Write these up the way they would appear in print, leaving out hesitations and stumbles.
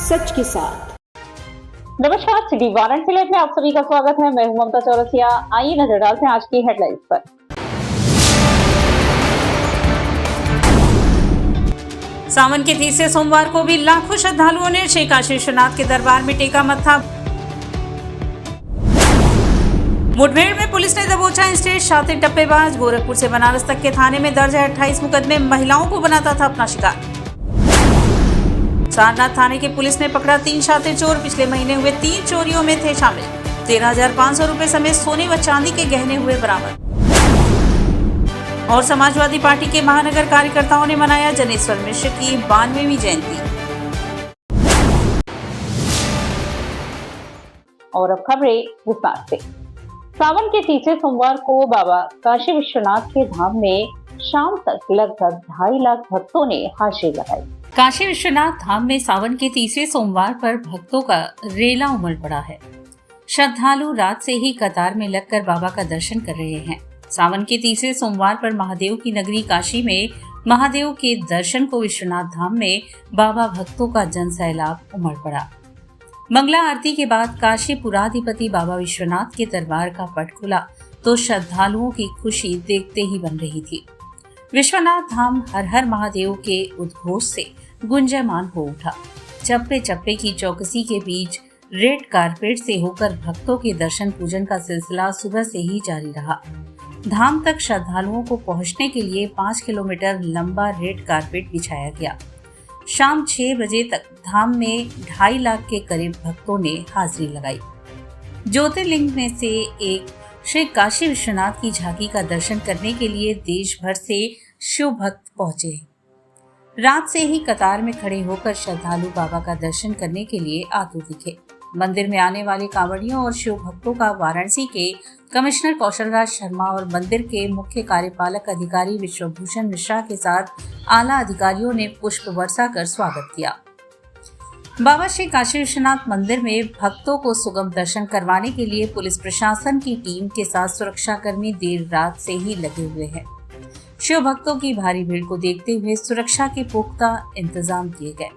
सच के साथ। नमस्कार, सिटी वारंट से में आप सभी का स्वागत है। मैं हूं ममता चौरसिया। आइए नजर डालते हैं आज की हेडलाइंस पर। सावन के तीसरे सोमवार को भी लाखों श्रद्धालुओं ने श्री काशी विश्वनाथ के दरबार में टेका मत्था। मुठभेड़ में पुलिस ने दबोचा इंस्टेट शातिर टप्पेबाज। गोरखपुर से बनारस तक के थाने में दर्ज है 28 मुकदमे। महिलाओं को बनाता था अपना शिकार। सारनाथ थाने की पुलिस ने पकड़ा 3 शातिर चोर। पिछले महीने हुए 3 चोरियों में थे शामिल। 13,500 रुपए समेत सोने व चांदी के गहने हुए बरामद। और समाजवादी पार्टी के महानगर कार्यकर्ताओं ने मनाया जनेश्वर मिश्र की 92वीं जयंती। और अब खबरें विस्तार से। सावन के तीसरे सोमवार को बाबा काशी विश्वनाथ के धाम में शाम तक लगभग 2.5 लाख भक्तों ने हाजिरी लगाई। काशी विश्वनाथ धाम में सावन के तीसरे सोमवार पर भक्तों का रेला उमड़ पड़ा है। श्रद्धालु रात से ही कतार में लगकर बाबा का दर्शन कर रहे हैं। सावन के तीसरे सोमवार पर महादेव की नगरी काशी में महादेव के दर्शन को विश्वनाथ धाम में बाबा भक्तों का जन सैलाब उमड़ पड़ा। मंगला आरती के बाद काशी पुराधिपति बाबा विश्वनाथ के दरबार का पट खुला तो श्रद्धालुओं की खुशी देखते ही बन रही थी। विश्वनाथ धाम हर हर महादेव के उद्घोष से गुंजयमान हो उठा। चप्पे चप्पे की चौकसी के बीच रेड कारपेट से होकर भक्तों के दर्शन पूजन का सिलसिला सुबह से ही जारी रहा। धाम तक श्रद्धालुओं को पहुंचने के लिए 5 किलोमीटर लंबा रेड कारपेट बिछाया गया। शाम 6 बजे तक धाम में 2.5 लाख के करीब भक्तों ने हाजिरी लगाई। ज्योतिर्लिंग में से एक श्री काशी विश्वनाथ की झांकी का दर्शन करने के लिए देश भर से शिव भक्त पहुंचे। रात से ही कतार में खड़े होकर श्रद्धालु बाबा का दर्शन करने के लिए आतुर दिखे। मंदिर में आने वाले कांवड़ियों और शिव भक्तों का वाराणसी के कमिश्नर कौशल राज शर्मा और मंदिर के मुख्य कार्यपालक अधिकारी विश्वभूषण मिश्रा के साथ आला अधिकारियों ने पुष्प वर्षा कर स्वागत किया। बाबा श्री काशी विश्वनाथ मंदिर में भक्तों को सुगम दर्शन करवाने के लिए पुलिस प्रशासन की टीम के साथ सुरक्षा कर्मी देर रात से ही लगे हुए हैं। शिव भक्तों की भारी भीड़ को देखते हुए सुरक्षा के पुख्ता इंतजाम किए गए।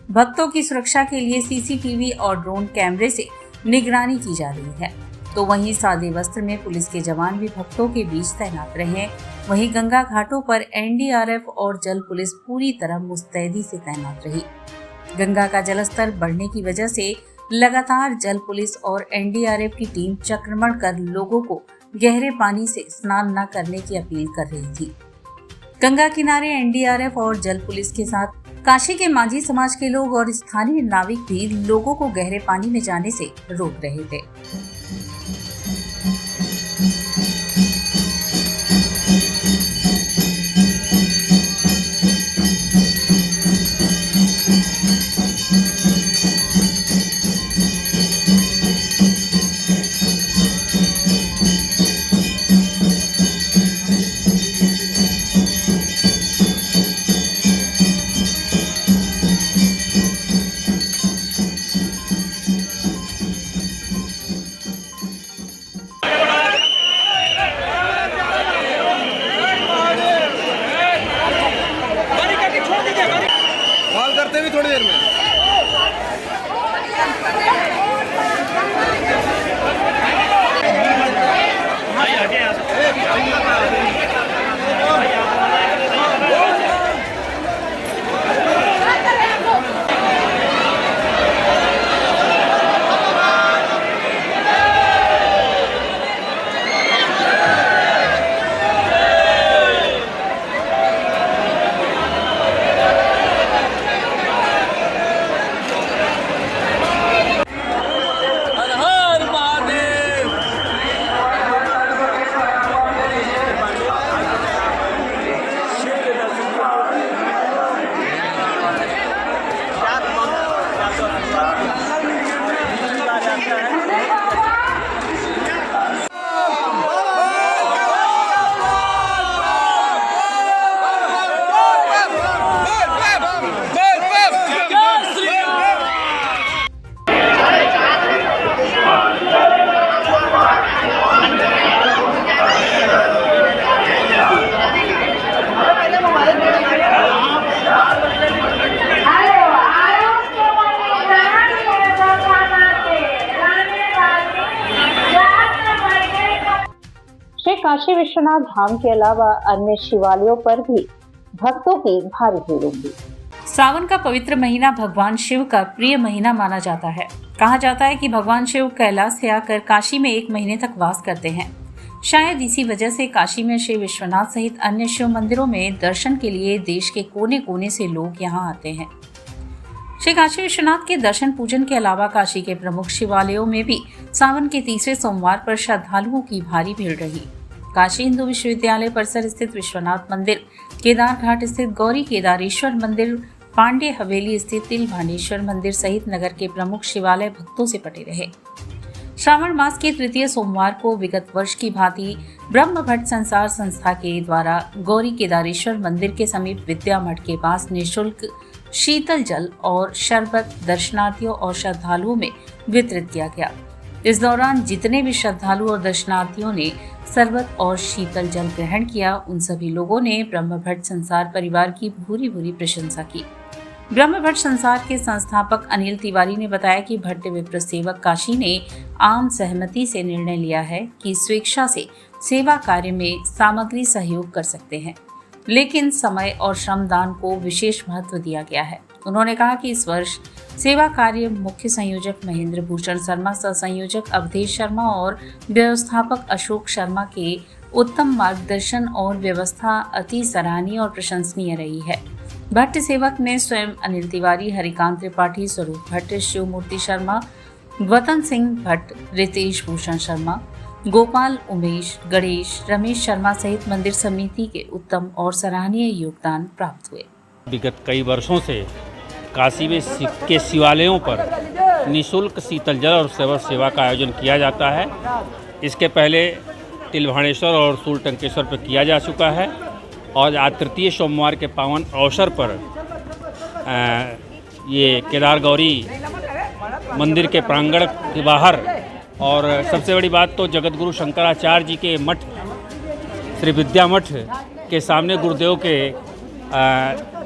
भक्तों की सुरक्षा के लिए सीसीटीवी और ड्रोन कैमरे से निगरानी की जा रही है। तो वहीं सादे वस्त्र में पुलिस के जवान भी भक्तों के बीच तैनात रहे। वहीं गंगा घाटों पर एनडीआरएफ और जल पुलिस पूरी तरह मुस्तैदी से तैनात रही। गंगा का जलस्तर बढ़ने की वजह से लगातार जल पुलिस और एनडीआरएफ की टीम चक्रमण कर लोगों को गहरे पानी से स्नान न करने की अपील कर रही थी। गंगा किनारे एनडीआरएफ और जल पुलिस के साथ काशी के माझी समाज के लोग और स्थानीय नाविक भी लोगों को गहरे पानी में जाने से रोक रहे थे। काशी विश्वनाथ धाम के अलावा अन्य शिवालयों पर भी भक्तों की भारी भीड़ उमड़ी। सावन का पवित्र महीना भगवान शिव का प्रिय महीना माना जाता है। कहा जाता है कि भगवान शिव कैलाश से आकर काशी में 1 महीने तक वास करते हैं। शायद इसी वजह से काशी में श्री विश्वनाथ सहित अन्य शिव मंदिरों में दर्शन के लिए देश के कोने कोने से लोग यहाँ आते हैं। श्री काशी विश्वनाथ के दर्शन पूजन के अलावा काशी के प्रमुख शिवालयों में भी सावन के तीसरे सोमवार पर श्रद्धालुओं की भारी भीड़ रही। काशी हिंदू विश्वविद्यालय परिसर स्थित विश्वनाथ मंदिर, केदार घाट स्थित गौरी केदारेश्वर मंदिर, पांडे हवेली स्थित तिलभानेश्वर मंदिर सहित नगर के प्रमुख शिवालय भक्तों से पटे रहे। श्रावण मास के तृतीय सोमवार को विगत वर्ष की भांति ब्रह्म भट्ट संसार संस्था के द्वारा गौरी केदारेश्वर मंदिर के समीप विद्या मठ के पास निःशुल्क शीतल जल और शरबत दर्शनार्थियों और श्रद्धालुओं में वितरित किया गया। इस दौरान जितने भी श्रद्धालु और दर्शनार्थियों ने शरबत और शीतल जल ग्रहण किया, उन सभी लोगों ने ब्रह्म भट्ट संसार परिवार की भूरी भूरी प्रशंसा की। ब्रह्म भट्ट संसार के संस्थापक अनिल तिवारी ने बताया कि भट्ट विप्र सेवक काशी ने आम सहमति से निर्णय लिया है कि स्वेच्छा से सेवा कार्य में सामग्री सहयोग कर सकते हैं, लेकिन समय और श्रमदान को विशेष महत्व दिया गया है। उन्होंने कहा कि इस वर्ष सेवा कार्य मुख्य संयोजक महेंद्र भूषण शर्मा, सह संयोजक अवधेश शर्मा और व्यवस्थापक अशोक शर्मा के उत्तम मार्गदर्शन और व्यवस्था अति सराहनीय और प्रशंसनीय रही है। भट्ट सेवक में स्वयं अनिल तिवारी, हरिकांत त्रिपाठी, स्वरूप भट्ट, शिव मूर्ति शर्मा, वतन सिंह भट्ट, रितेश भूषण शर्मा, गोपाल, उमेश, गणेश, रमेश शर्मा सहित मंदिर समिति के उत्तम और सराहनीय योगदान प्राप्त हुए। विगत कई वर्षों से काशी में के शिवालयों पर निःशुल्क शीतल जल और सेवा का आयोजन किया जाता है। इसके पहले तिलभानेश्वर और सूलटंकेश्वर पर किया जा चुका है और आज तृतीय सोमवार के पावन अवसर पर ये केदार गौरी मंदिर के प्रांगण के बाहर, और सबसे बड़ी बात तो जगतगुरु शंकराचार्य जी के मठ श्री विद्या मठ के सामने गुरुदेव के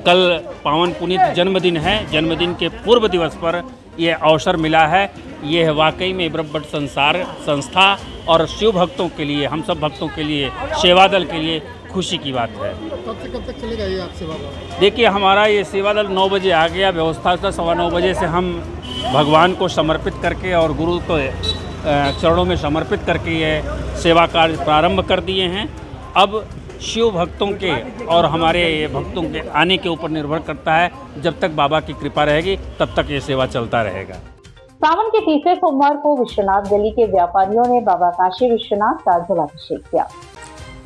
कल पावन पुनीत जन्मदिन है। जन्मदिन के पूर्व दिवस पर यह अवसर मिला है। ये वाकई में ब्रह्म भट्ट संसार संस्था और शिव भक्तों के लिए, हम सब भक्तों के लिए, सेवा दल के लिए खुशी की बात है। कब से कब तक चलेगा ये आप सेवा दल? देखिए, हमारा ये सेवा दल 9 बजे आ गया। व्यवस्था था 9:15 बजे से हम भगवान को समर्पित करके और गुरु को चरणों में समर्पित करके ये सेवा कार्य प्रारंभ कर दिए हैं। अब शिव भक्तों के और हमारे भक्तों के आने के ऊपर निर्भर करता है। जब तक बाबा की कृपा रहेगी तब तक ये सेवा चलता रहेगा। सावन के तीसरे सोमवार को विश्वनाथ गली के व्यापारियों ने बाबा काशी विश्वनाथ का जलाभिषेक किया।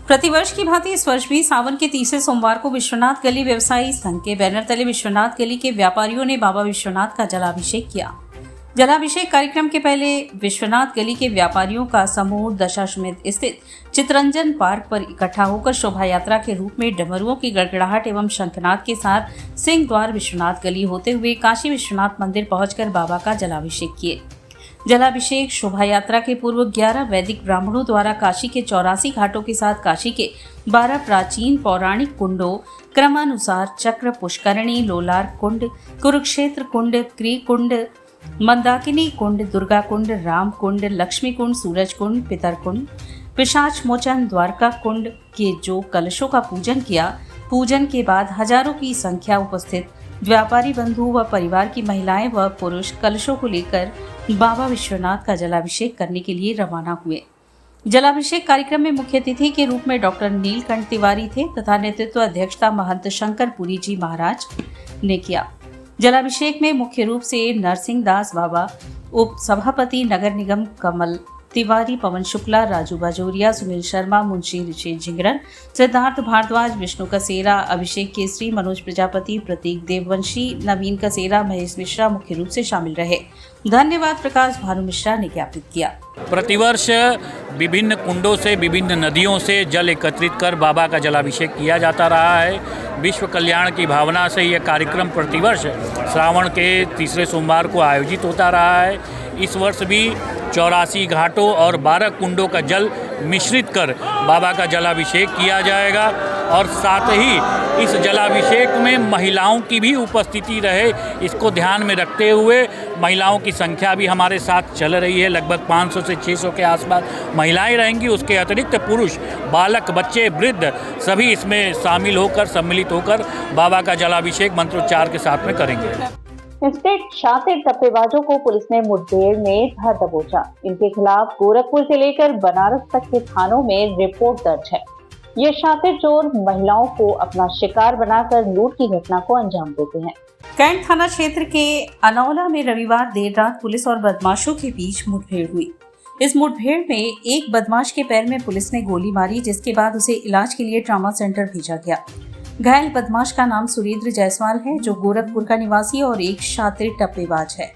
प्रतिवर्ष की भांति इस वर्ष भी सावन के तीसरे सोमवार को विश्वनाथ गली व्यवसायी संघ के बैनर तले विश्वनाथ गली के व्यापारियों ने बाबा विश्वनाथ का जलाभिषेक किया। जलाभिषेक कार्यक्रम के पहले विश्वनाथ गली के व्यापारियों का समूह दशाश्वमेध स्थित चितरंजन पार्क पर इकट्ठा होकर शोभा यात्रा के रूप में डमरुओं की गड़गड़ाहट एवं शंखनाद के साथ सिंह द्वार विश्वनाथ गली होते हुए काशी विश्वनाथ मंदिर पहुंचकर बाबा का जलाभिषेक किए। जलाभिषेक शोभा यात्रा के पूर्व 11 वैदिक ब्राह्मणों द्वारा काशी के 84 घाटों के साथ काशी के 12 प्राचीन पौराणिक कुंडों क्रमानुसार चक्र, पुष्करणी, लोलार कुंड, कुरुक्षेत्र कुंड, क्री कुंड, मंदाकिनी कुंड, दुर्गा कुंड, राम कुंड, लक्ष्मी कुंड, सूरज कुंड, पितर कुंड, पिशाच मोचन, द्वारका कुंड के जो कलशों का पूजन किया। पूजन के बाद हजारों की संख्या उपस्थित व्यापारी बंधु व परिवार की महिलाएं व पुरुष कलशों को लेकर बाबा विश्वनाथ का जलाभिषेक करने के लिए रवाना हुए। जलाभिषेक कार्यक्रम में मुख्य अतिथि के रूप में डॉक्टर नीलकंठ तिवारी थे तथा नेतृत्व अध्यक्षता महंत शंकर पुरी जी महाराज ने किया। जलाभिषेक में मुख्य रूप से नरसिंह दास बाबा, उप सभापति नगर निगम कमल तिवारी, पवन शुक्ला, राजू बाजोरिया, सुनील शर्मा, मुंशी ऋषि झिंगरन, सिद्धार्थ भारद्वाज, विष्णु कसेरा, अभिषेक केसरी, मनोज प्रजापति, प्रतीक देववंशी, नवीन कसेरा, महेश मिश्रा मुख्य रूप से शामिल रहे। धन्यवाद प्रकाश भानु मिश्रा ने ज्ञापित किया। प्रतिवर्ष विभिन्न कुंडों से, विभिन्न नदियों से जल एकत्रित कर बाबा का जलाभिषेक किया जाता रहा है। विश्व कल्याण की भावना से यह कार्यक्रम प्रतिवर्ष श्रावण के तीसरे सोमवार को आयोजित होता रहा है। इस वर्ष भी 84 घाटों और 12 कुंडों का जल मिश्रित कर बाबा का जलाभिषेक किया जाएगा और साथ ही इस जलाभिषेक में महिलाओं की भी उपस्थिति रहे, इसको ध्यान में रखते हुए महिलाओं की संख्या भी हमारे साथ चल रही है। लगभग 500 से 600 के आसपास महिलाएं रहेंगी। उसके अतिरिक्त पुरुष, बालक, बच्चे, वृद्ध सभी इसमें शामिल होकर, सम्मिलित होकर बाबा का जलाभिषेक मंत्रोच्चार के साथ में करेंगे। इंस्पेक्टर शातिर टप्पेबाजों को पुलिस ने मुठभेड़ में धर दबोचा। इनके खिलाफ गोरखपुर से लेकर बनारस तक के थानों में रिपोर्ट दर्ज है। ये शातिर चोर महिलाओं को अपना शिकार बनाकर लूट की घटना को अंजाम देते हैं। कैंट थाना क्षेत्र के अनौला में रविवार देर रात पुलिस और बदमाशों के बीच मुठभेड़ हुई। इस मुठभेड़ में एक बदमाश के पैर में पुलिस ने गोली मारी, जिसके बाद उसे इलाज के लिए ट्रॉमा सेंटर भेजा गया। घायल बदमाश का नाम सुरेंद्र जायसवाल है, जो गोरखपुर का निवासी और एक शातिर टप्पेबाज है।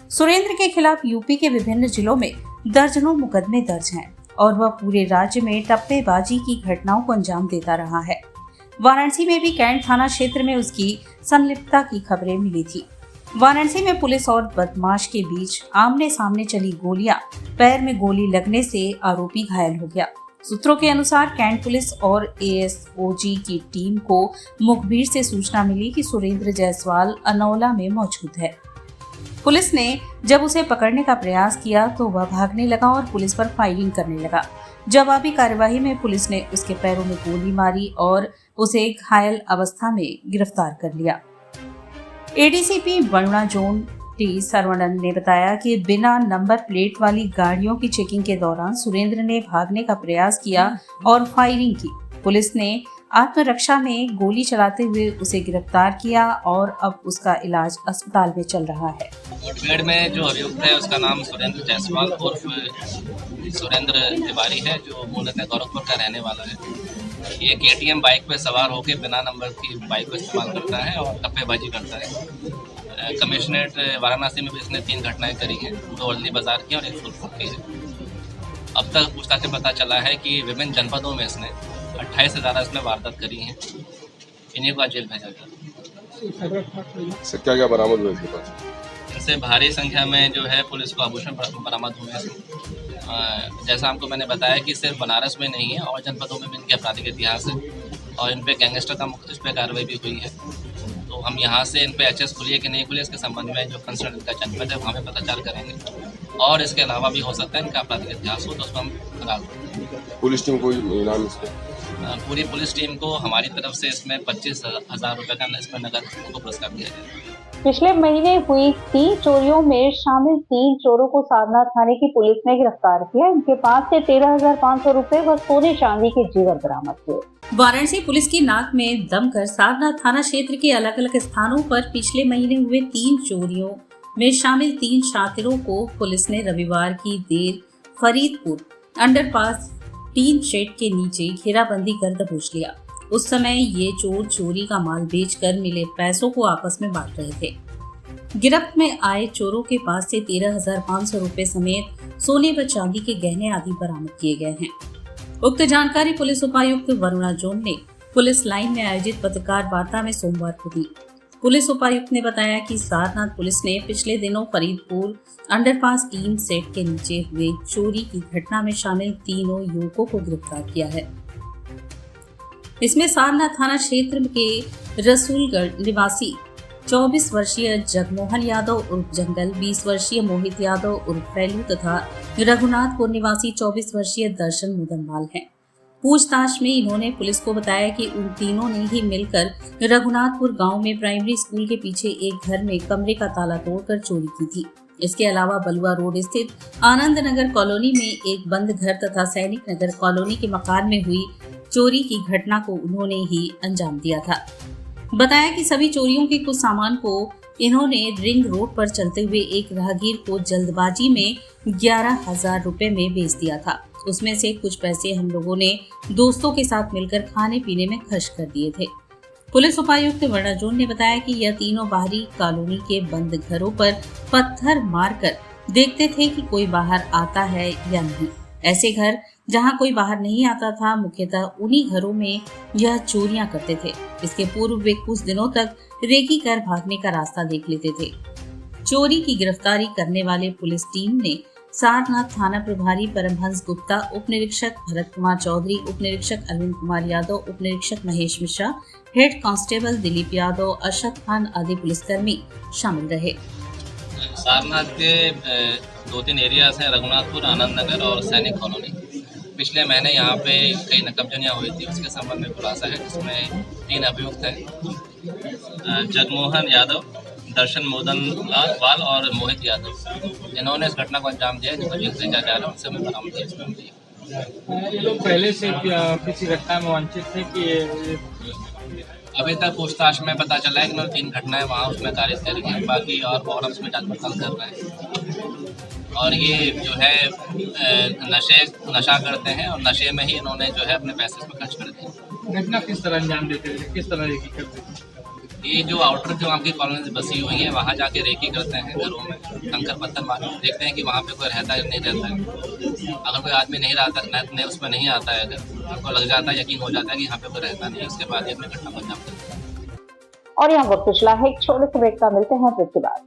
सुरेंद्र के खिलाफ यूपी के विभिन्न जिलों में दर्जनों मुकदमे दर्ज हैं और वह पूरे राज्य में टप्पेबाजी की घटनाओं को अंजाम देता रहा है। वाराणसी में भी कैंट थाना क्षेत्र में उसकी संलिप्तता की खबरें मिली थी। वाराणसी में पुलिस और बदमाश के बीच आमने सामने चली गोलियां, पैर में गोली लगने से आरोपी घायल हो गया। सूत्रों के अनुसार कैंट पुलिस और एएसओजी की टीम को मुखबिर से सूचना मिली कि सुरेंद्र जायसवाल अनौला में मौजूद है। पुलिस ने जब उसे पकड़ने का प्रयास किया तो वह भागने लगा और पुलिस पर फायरिंग करने लगा। जवाबी कार्यवाही में पुलिस ने उसके पैरों में गोली मारी और उसे घायल अवस्था में गिरफ्तार कर लिया। ADCP Varuna zone T Saravanan ने बताया कि बिना नंबर प्लेट वाली गाड़ियों की चेकिंग के दौरान सुरेंद्र ने भागने का प्रयास किया और फायरिंग की। पुलिस ने आत्मरक्षा में गोली चलाते हुए उसे गिरफ्तार किया और अब उसका इलाज अस्पताल में चल रहा है। मुठभेड़ में जो अभियुक्त है उसका नाम सुरेंद्र जायसवाल उर्फ सुरेंद्र तिवारी है, जो मूलतः गोरखपुर का रहने वाला है। ये केटीएम बाइक पर सवार होकर बिना नंबर की बाइक को इस्तेमाल करता है और टप्पेबाजी करता है। कमिश्नरेट वाराणसी में भी इसने 3 घटनाएं करी हैं, 2 अल्दी बाजार की और 1 फुलपुर की है। अब तक पूछताछ से पता चला है कि विभिन्न जनपदों में इसने 28 से ज़्यादा इसमें वारदात करी हैं। इन्हीं को आज जेल भेजा गया। क्या क्या बरामद हुआ इसके पास? इनसे भारी संख्या में जो है पुलिस को आभूषण बरामद हुए हैं। जैसा हमको मैंने बताया कि सिर्फ बनारस में नहीं है और जनपदों में भी इनके आपराधिक इतिहास है और इन पे गैंगस्टर का इस पर कार्रवाई भी हुई है। तो हम यहाँ से इन पे एचएस खुली है कि नहीं खुली इसके संबंध में जो कंसर्न इनका जनपद है वहाँ पे पताचार करेंगे और इसके अलावा भी हो सकता है इनका आपराधिक इतिहास हो तो उसको हम लगा देंगे। पुलिस टीम को इनाम इसके? पूरी पुलिस टीम को हमारी तरफ से इसमें 25,000 रुपये का इसमें नगद को पुरस्कार दिया जाएगा। पिछले महीने हुई 3 चोरियों में शामिल 3 चोरों को सारनाथ थाने की पुलिस ने गिरफ्तार किया। इनके पास से 13,500 रुपए व सोने चांदी के जेवर बरामद हुए। वाराणसी पुलिस की नाक में दम कर सारनाथ थाना क्षेत्र के अलग अलग स्थानों पर पिछले महीने हुए 3 चोरियों में शामिल 3 शातिरों को पुलिस ने रविवार की देर फरीदपुर अंडरपास टीन शेड के नीचे घेराबंदी कर दबोच लिया। उस समय ये चोर चोरी का माल बेचकर मिले पैसों को आपस में बांट रहे थे। गिरफ्त में आए चोरों के पास से 13,500 रुपए समेत सोने व चांदी के गहने आदि बरामद किए गए हैं। उक्त जानकारी पुलिस उपायुक्त वरुणा जोन ने पुलिस लाइन में आयोजित पत्रकार वार्ता में सोमवार को दी। पुलिस उपायुक्त ने बताया कि सारनाथ पुलिस ने पिछले दिनों फरीदपुर अंडरपास टीन सेट के नीचे हुए चोरी की घटना में शामिल 3 युवकों को गिरफ्तार किया है। इसमें सारनाथ थाना क्षेत्र के रसूलगढ़ निवासी 24 वर्षीय जगमोहन यादव उर्फ जंगल, 20 वर्षीय मोहित यादव उर्फ फैलू तथा रघुनाथपुर निवासी 24 वर्षीय दर्शन मुदनवाल हैं। पूछताछ में इन्होंने पुलिस को बताया कि उन तीनों ने ही मिलकर रघुनाथपुर गांव में प्राइमरी स्कूल के पीछे एक घर में कमरे का ताला तोड़कर चोरी की थी। इसके अलावा बलुआ रोड स्थित आनंद नगर कॉलोनी में एक बंद घर तथा सैनिक नगर कॉलोनी के मकान में हुई चोरी की घटना को उन्होंने ही अंजाम दिया था। बताया कि सभी चोरियों के कुछ सामान को इन्होंने रिंग रोड पर चलते हुए एक राहगीर को जल्दबाजी में 11,000 रुपए में बेच दिया था। उसमें से कुछ पैसे हम लोगों ने दोस्तों के साथ मिलकर खाने पीने में खर्च कर दिए थे। पुलिस उपायुक्त वरुणा जोन ने बताया कि यह तीनों बाहरी कॉलोनी के बंद घरों पर पत्थर मारकर देखते थे कि कोई बाहर आता है या नहीं। ऐसे घर जहां कोई बाहर नहीं आता था, मुख्यतः उन्हीं घरों में यह चोरियां करते थे। इसके पूर्व वे कुछ दिनों तक रेकी कर भागने का रास्ता देख लेते थे। चोरी की गिरफ्तारी करने वाले पुलिस टीम ने सारनाथ थाना प्रभारी परमहंस गुप्ता, उप निरीक्षक भरत कुमार चौधरी, उप निरीक्षक अरविंद कुमार यादव, उप निरीक्षक महेश मिश्रा, हेड कांस्टेबल दिलीप यादव, अरशद खान आदि पुलिसकर्मी शामिल रहे। सारनाथ के 2-3 एरियाज हैं, रघुनाथपुर, आनंद नगर और सैनिक कॉलोनी। पिछले महीने यहाँ पे कई नकबजनियाँ हुई थी, उसके संबंध में खुलासा है, जिसमें 3 अभियुक्त हैं, जगमोहन यादव, दर्शन मोदन लाल और मोहित यादव। इन्होंने इस घटना को अंजाम दिया, जिनको जेल भेजा जा रहा है, उनसे हमें बरामद किया इसमें मिली। ये लोग पहले से किसी घटना में वांछित थे कि अभी तक पूछताछ में पता चला है कि उन्होंने 3 घटनाएं वहाँ उसमें कारित करी हैं, बाकी और हम उसमें जांच पड़ताल कर रहे हैं। और ये जो है नशा करते हैं और नशे में ही इन्होंने जो है अपने पैसे इसमें खर्च कर दिए। घटना किस तरह अंजाम देते थे, किस तरह रेकी करते थे? ये जो आउटर जो आपकी कॉलोनी बसी हुई है, वहाँ जाके रेकी करते हैं घरों में, कंकर पत्थर मारते हैं, देखते हैं कि वहाँ पे कोई रहता है नहीं रहता है। अगर कोई आदमी नहीं रहता, उसमें नहीं आता है, अगर आपको लग जाता है, यकीन हो जाता है कि यहाँ पे कोई रहता नहीं है, उसके बाद ही अपने घटना को अंजाम देते हैं। और यहाँ वक्त पिछला है एक छोटे से ब्रेक का, मिलते हैं ब्रेक के बाद।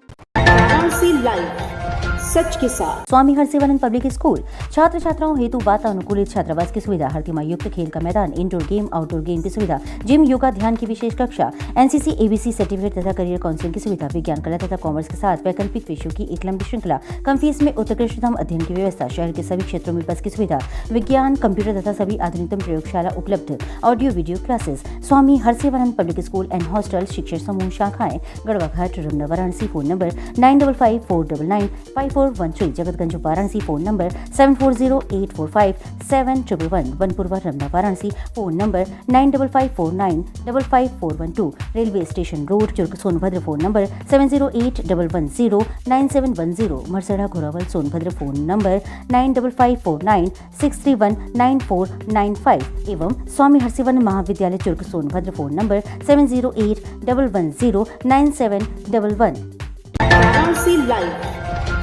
सच के साथ स्वामी हरसिवानंद पब्लिक स्कूल छात्र छात्राओं हेतु वातानुकूलित छात्रावास की सुविधा, हर युक्त खेल का मैदान, इंडोर गेम आउटडोर गेम की सुविधा, जिम, योगा, ध्यान की विशेष कक्षा, एनसीसी एबीसी सर्टिफिकेट तथा करियर काउंसलिंग की सुविधा, विज्ञान कला तथा कॉमर्स के साथ वैकल्पिक विषयों की एक लंबी श्रृंखला, कम फीस में उत्कृष्टतम अध्ययन की व्यवस्था, शहर के सभी क्षेत्रों में बस की सुविधा, विज्ञान, कंप्यूटर तथा सभी आधुनिकतम प्रयोगशाला उपलब्ध, audio video classes. Swami Harsivanand public school and hostel, शिक्षण समूह, शाखाएं Garhwa Ghat, Ramna, Varanasi. Phone number 9554995413, Jagatganj Varanasi. Phone number 7408457111, Vanpurwa, Ramna, Varanasi. Phone number 9554955412, railway station road, Churk, Sonbhadra. Phone number 7081109710, Marsara, Ghorawal, Sonbhadra. Phone number 954963199495 एवं स्वामी हरसिवानंद महाविद्यालय, चुर्क, सोनभद्र। Phone number 7081109711।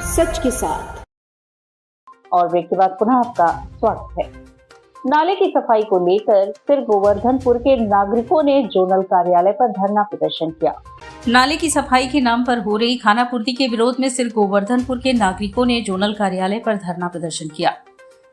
सच के साथ। और ब्रेक के बाद पुनः आपका स्वागत है। नाले की सफाई को लेकर सिर गोवर्धनपुर के नागरिकों ने जोनल कार्यालय पर धरना प्रदर्शन किया। नाले की सफाई के नाम पर हो रही खानापूर्ति के विरोध में सिर गोवर्धनपुर के नागरिकों ने जोनल कार्यालय पर धरना प्रदर्शन किया।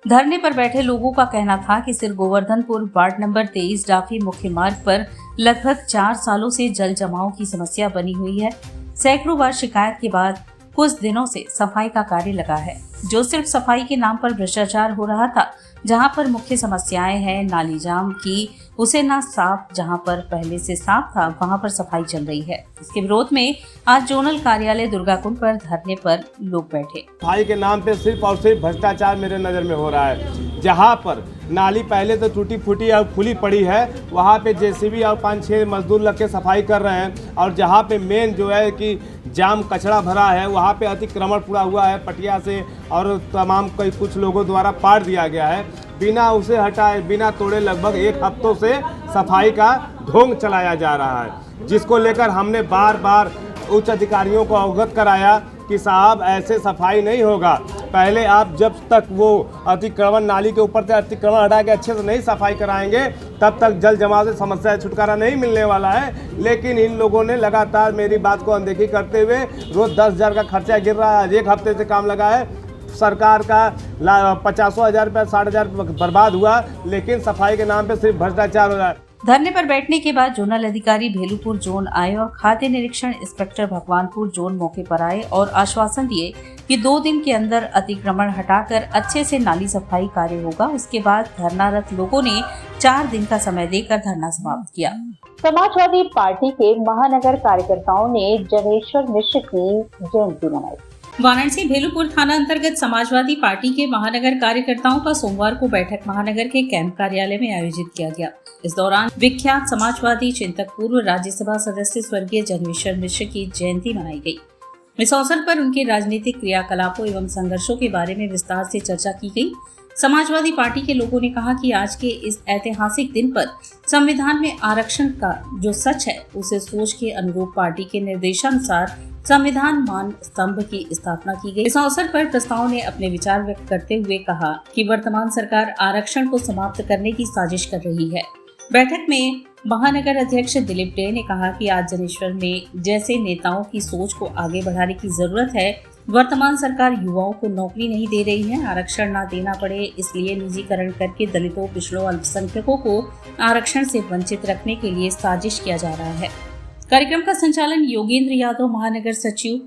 धरने पर बैठे लोगों का कहना था कि सिर गोवर्धनपुर वार्ड नंबर 23 डाफी मुख्य मार्ग पर लगभग 4 सालों से जल जमाव की समस्या बनी हुई है। सैकड़ों बार शिकायत के बाद कुछ दिनों से सफाई का कार्य लगा है, जो सिर्फ सफाई के नाम पर भ्रष्टाचार हो रहा था। जहां पर मुख्य समस्याएं हैं नाली जाम की, उसे ना साफ, जहां पर पहले से साफ था वहां पर सफाई चल रही है। इसके विरोध में आज जोनल कार्यालय दुर्गाकुंड पर धरने पर लोग बैठे। सफाई के नाम पे सिर्फ और सिर्फ भ्रष्टाचार मेरे नज़र में हो रहा है। जहां पर नाली पहले तो टूटी फूटी और खुली पड़ी है, वहां पे जेसीबी और 5-6 मजदूर लग के सफाई कर रहे हैं। और जहां पे मेन जो है कि जाम कचरा भरा है, वहाँ पे अतिक्रमण पूरा हुआ है पटिया से, और तमाम कुछ लोगों द्वारा पार दिया गया है। बिना उसे हटाए, बिना तोड़े लगभग 1 हफ्तों से सफाई का ढोंग चलाया जा रहा है, जिसको लेकर हमने बार बार उच्च अधिकारियों को अवगत कराया कि साहब ऐसे सफाई नहीं होगा। पहले आप जब तक वो अतिक्रमण नाली के ऊपर से अतिक्रमण हटा के अच्छे से नहीं सफाई कराएंगे, तब तक जल जमाव से समस्या छुटकारा नहीं मिलने वाला है। लेकिन इन लोगों ने लगातार मेरी बात को अनदेखी करते हुए रोज़ 10,000 का खर्चा गिर रहा है। आज 1 हफ्ते से काम लगा है, सरकार का 50,000 रुपये 60,000 बर्बाद हुआ, लेकिन सफाई के नाम पे सिर्फ भ्रष्टाचार हो रहा है। धरने पर बैठने के बाद जोनल अधिकारी भेलूपुर जोन आए और खाद्य निरीक्षण इंस्पेक्टर भगवानपुर जोन मौके पर आए और आश्वासन दिए कि 2 दिन के अंदर अतिक्रमण हटाकर अच्छे से नाली सफाई कार्य होगा। उसके बाद धरनारत लोगों ने 4 दिन का समय देकर धरना समाप्त किया। समाजवादी पार्टी के महानगर कार्यकर्ताओं ने जनेश्वर मिश्र की जयंती मनाई। वाराणसी भेलूपुर थाना अंतर्गत समाजवादी पार्टी के महानगर कार्यकर्ताओं का सोमवार को बैठक महानगर के कैंप कार्यालय में आयोजित किया गया। इस दौरान विख्यात समाजवादी चिंतक पूर्व राज्यसभा सदस्य स्वर्गीय जनेश्वर मिश्र की जयंती मनाई गई। इस अवसर पर उनके राजनीतिक क्रियाकलापों एवं संघर्षों के बारे में विस्तार से चर्चा की गई। समाजवादी पार्टी के लोगों ने कहा कि आज के इस ऐतिहासिक दिन पर संविधान में आरक्षण का जो सच है, उसे सोच के अनुरूप पार्टी के निर्देशानुसार संविधान मान स्तंभ की स्थापना की गई। इस अवसर पर प्रस्ताव ने अपने विचार व्यक्त करते हुए कहा कि वर्तमान सरकार आरक्षण को समाप्त करने की साजिश कर रही है। बैठक में महानगर अध्यक्ष दिलीप डे ने कहा कि आज जनेश्वर में जैसे नेताओं की सोच को आगे बढ़ाने की जरूरत है। वर्तमान सरकार युवाओं को नौकरी नहीं दे रही है। आरक्षण ना देना पड़े इसलिए निजीकरण करके दलितों, पिछड़ों, अल्पसंख्यकों को आरक्षण से वंचित रखने के लिए साजिश किया जा रहा है। कार्यक्रम का संचालन योगेंद्र यादव महानगर सचिव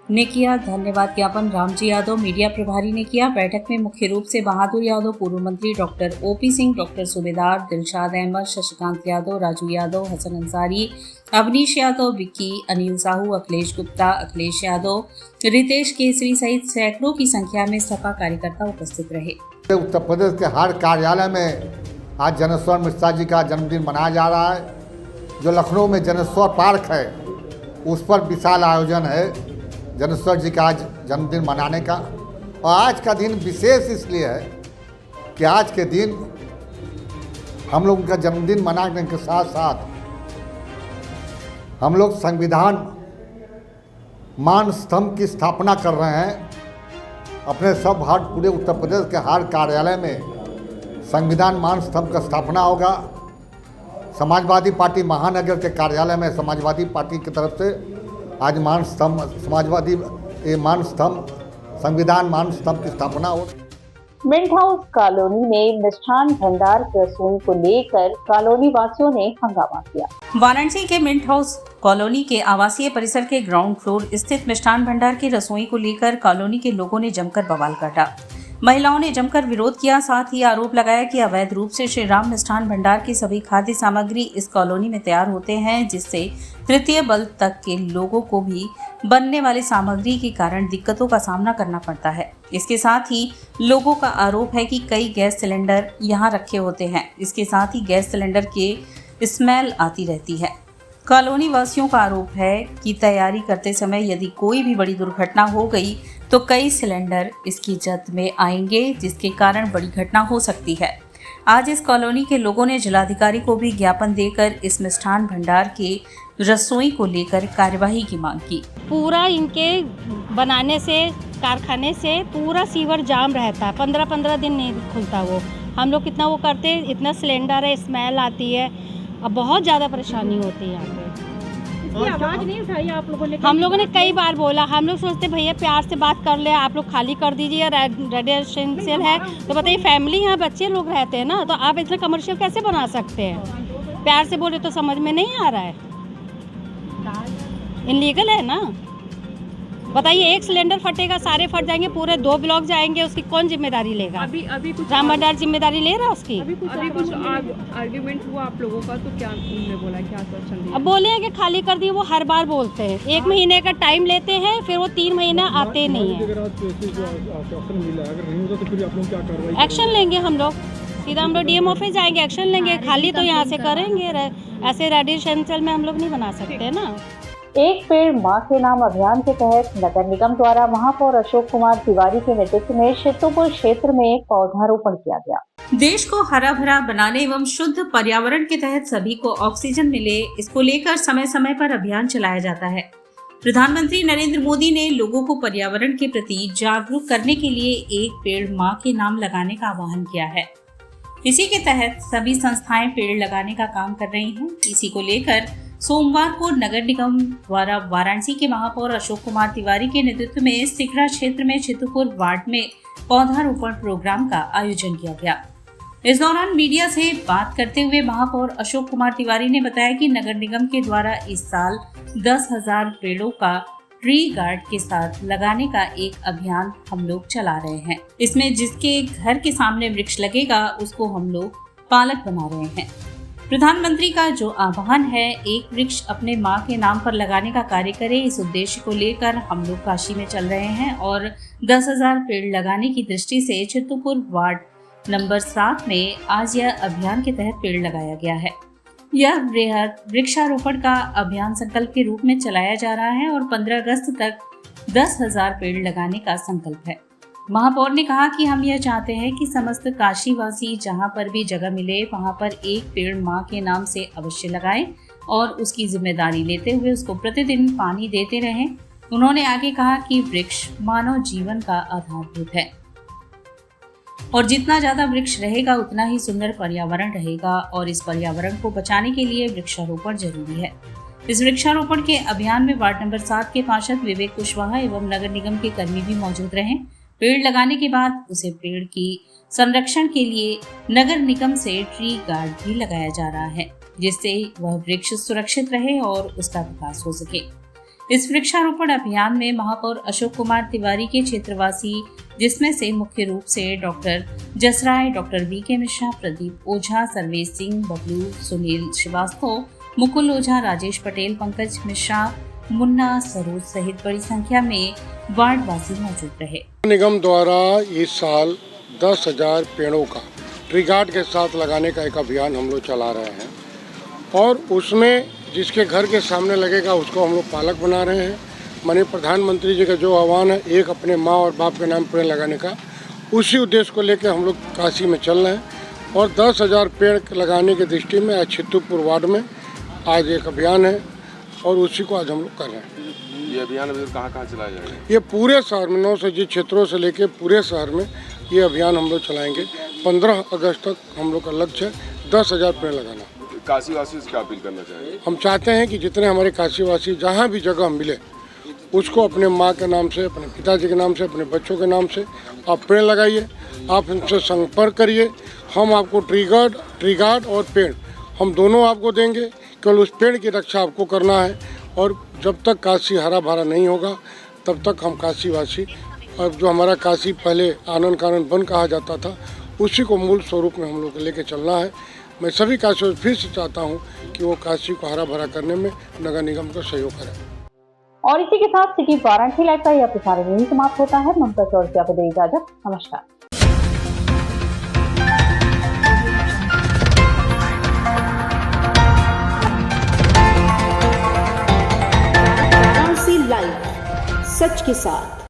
ने किया। धन्यवाद ज्ञापन रामजी यादव मीडिया प्रभारी ने किया। बैठक में मुख्य रूप से बहादुर यादव, पूर्व मंत्री डॉक्टर ओपी सिंह, डॉक्टर सूबेदार, दिलशाद अहमद, शशिकांत यादव, राजू यादव, हसन अंसारी, अवनीश यादव, विक्की, अनिल साहू, अखिलेश गुप्ता, अखिलेश यादव, रितेश केसरी सहित सैकड़ों की संख्या में सपा कार्यकर्ता उपस्थित रहे। उत्तर प्रदेश के हर कार्यालय में आज जनेश्वर मिश्रा जी का जन्मदिन मनाया जा रहा है। जो लखनऊ में जनेश्वर पार्क है उस पर विशाल आयोजन है जनेश्वर जी का आज जन्मदिन मनाने का। और आज का दिन विशेष इसलिए है कि आज के दिन हम लोग उनका जन्मदिन मनाने के साथ साथ हम लोग संविधान मान स्तंभ की स्थापना कर रहे हैं। अपने सब हर पूरे उत्तर प्रदेश के हर कार्यालय में संविधान मान स्तंभ का स्थापना होगा। समाजवादी पार्टी महानगर के कार्यालय में समाजवादी पार्टी की तरफ से आज मान स्तंभ संविधान मान स्तंभ की स्थापना हो। मिंट हाउस कॉलोनी में मिष्ठान भंडार की रसोई को लेकर कॉलोनी वासियों ने हंगामा किया। वाराणसी के मिंट हाउस कॉलोनी के आवासीय परिसर के ग्राउंड फ्लोर स्थित मिष्ठान भंडार की रसोई को लेकर कॉलोनी के लोगों ने जमकर बवाल काटा। महिलाओं ने जमकर विरोध किया। साथ ही आरोप लगाया कि अवैध रूप से श्री राम मिष्ठान भंडार की सभी खाद्य सामग्री इस कॉलोनी में तैयार होते हैं, जिससे तृतीय बल तक के लोगों को भी बनने वाली सामग्री के कारण दिक्कतों का सामना करना पड़ता है। इसके साथ ही लोगों का आरोप है कि कई गैस सिलेंडर यहाँ रखे होते हैं। इसके साथ ही गैस सिलेंडर के स्मेल आती रहती है। कॉलोनी वासियों का आरोप है कि तैयारी करते समय यदि कोई भी बड़ी दुर्घटना हो गई तो कई सिलेंडर इसकी जद में आएंगे, जिसके कारण बड़ी घटना हो सकती है। आज इस कॉलोनी के लोगों ने जिलाधिकारी को भी ज्ञापन देकर इस मिष्ठान भंडार के रसोई को लेकर कार्यवाही की मांग की। पूरा इनके बनाने से कारखाने से पूरा सीवर जाम रहता है, 15-15 दिन नहीं खुलता। वो हम लोग कितना वो करते, इतना सिलेंडर है, स्मेल आती है, अब बहुत ज़्यादा परेशानी होती है यहाँ पे। आवाज़ नहीं उठाई आप लोगों ने? हम लोगों ने कई बार बोला। हम लोग सोचते भैया प्यार से बात कर ले, आप लोग खाली कर दीजिए, रेजिडेंशियल है तो बताइए फैमिली यहाँ बच्चे लोग रहते हैं ना, तो आप इतना कमर्शियल कैसे बना सकते हैं? प्यार से बोले तो समझ में नहीं आ रहा है, इनलीगल है ना। बताइए एक सिलेंडर फटेगा, सारे फट जाएंगे, पूरे 2 ब्लॉक जाएंगे, उसकी कौन जिम्मेदारी लेगा? अभी कुछ राम भंडार जिम्मेदारी ले रहा है उसकी? अभी कुछ आर्ग्यूमेंट हुआ आप लोगों का, तो क्या उन्होंने बोला, क्या आश्वासन दिया? अब बोले हैं कि खाली कर दिए। वो हर बार बोलते हैं, 1 महीने का टाइम लेते हैं, फिर वो 3 महीना आते नहीं है। एक्शन लेंगे हम लोग, सीधा हम लोग डीएम ऑफिस जाएंगे, एक्शन लेंगे। खाली तो यहाँ से करेंगे, ऐसे रेजिडेंशियल में हम लोग नहीं बना सकते ना। एक पेड़ मां के नाम अभियान के तहत नगर निगम द्वारा महापौर अशोक कुमार तिवारी के नेतृत्व में चित्तूपुर क्षेत्र में पौधारोपण किया गया। देश को हरा भरा बनाने एवं शुद्ध पर्यावरण के तहत सभी को ऑक्सीजन मिले, इसको लेकर समय समय पर अभियान चलाया जाता है। प्रधानमंत्री नरेंद्र मोदी ने लोगों को पर्यावरण के प्रति जागरूक करने के लिए एक पेड़ मां के नाम लगाने का आह्वान किया है। इसी के तहत सभी संस्थाएं पेड़ लगाने का काम कर रही हैं। इसी को लेकर सोमवार को नगर निगम द्वारा वाराणसी के महापौर अशोक कुमार तिवारी के नेतृत्व में सिकरा क्षेत्र में चित्तूपुर वार्ड में पौधारोपण प्रोग्राम का आयोजन किया गया। इस दौरान मीडिया से बात करते हुए महापौर अशोक कुमार तिवारी ने बताया कि नगर निगम के द्वारा इस साल 10,000 पेड़ों का ट्री गार्ड के साथ लगाने का एक अभियान हम लोग चला रहे हैं। इसमें जिसके घर के सामने वृक्ष लगेगा उसको हम लोग पालक बना रहे हैं। प्रधानमंत्री का जो आह्वान है एक वृक्ष अपने मां के नाम पर लगाने का कार्य करे, इस उद्देश्य को लेकर हम लोग काशी में चल रहे हैं और 10,000 पेड़ लगाने की दृष्टि से चित्तूपुर वार्ड नंबर 7 में आज यह अभियान के तहत पेड़ लगाया गया है। यह वृहद वृक्षारोपण का अभियान संकल्प के रूप में चलाया जा रहा है और 15 अगस्त तक 10,000 पेड़ लगाने का संकल्प है। महापौर ने कहा कि हम यह चाहते हैं कि समस्त काशीवासी जहां पर भी जगह मिले वहां पर एक पेड़ मां के नाम से अवश्य लगाएं और उसकी जिम्मेदारी लेते हुए उसको प्रतिदिन पानी देते रहें। उन्होंने आगे कहा कि वृक्ष मानव जीवन का आधारभूत है और जितना ज्यादा वृक्ष रहेगा उतना ही सुंदर पर्यावरण रहेगा और इस पर्यावरण को बचाने के लिए वृक्षारोपण जरूरी है। इस वृक्षारोपण के अभियान में वार्ड नंबर 7 के पार्षद विवेक कुशवाहा एवं नगर निगम के कर्मी भी मौजूद रहे। पेड़ लगाने के बाद उसे पेड़ की संरक्षण के लिए नगर निगम से ट्री गार्ड भी लगाया जा रहा है, जिससे वह वृक्ष सुरक्षित रहे और उसका विकास हो सके। इस वृक्षारोपण अभियान में महापौर अशोक कुमार तिवारी के क्षेत्रवासी, जिसमें से मुख्य रूप से doctor Jasrai, doctor VK Mishra, Pradeep Ojha, Sarvesh Singh, Bablu, Sunil Srivastava, Mukul Ojha, Rajesh Patel, Pankaj Mishra, Munna, Saroj सहित बड़ी संख्या में वार्डवासी मौजूद रहे। निगम द्वारा इस साल 10,000 पेड़ों का ट्री गार्ड के साथ लगाने का एक अभियान हम लोग चला रहे हैं और उसमें जिसके घर के सामने लगेगा उसको हम लोग पालक बना रहे हैं। माननीय प्रधानमंत्री जी का जो आह्वान है एक अपने माँ और बाप के नाम पेड़ लगाने का, उसी उद्देश्य को लेकर हम लोग काशी में चल रहे हैं और 10,000 पेड़ लगाने की दृष्टि में आज छित्तूपुर वार्ड में आज एक अभियान है और उसी को आज हम लोग कर रहे हैं। ये अभियान अभी कहाँ चलाया जाएगा? ये पूरे शहर में 9 से जी क्षेत्रों से लेकर पूरे शहर में ये अभियान हम लोग चलाएंगे। 15 अगस्त तक हम लोग का लक्ष्य है 10,000 पेड़ लगाना। काशीवासी से क्या अपील करना चाहिए? हम चाहते हैं कि जितने हमारे काशीवासी जहाँ भी जगह मिले उसको अपने माँ के नाम से, अपने पिताजी के नाम से, अपने बच्चों के नाम से आप पेड़ लगाइए। आप हमसे संपर्क करिए, हम आपको ट्री गार्ड और पेड़ हम दोनों आपको देंगे। केवल उस पेड़ की रक्षा आपको करना है और जब तक काशी हरा भरा नहीं होगा तब तक हम काशीवासी और जो हमारा काशी पहले आनंद कानन वन कहा जाता था उसी को मूल स्वरूप में हम लोग लेके चलना है। मैं सभी काशी फिर से चाहता हूँ कि वो काशी को हरा भरा करने में नगर निगम का सहयोग करें। और इसी के साथ सिटी वाराणसी लाइव का यह प्रसारण यही समाप्त होता है। ममता चौरसिया को दे इजाजत। नमस्कार। लाइव सच के साथ।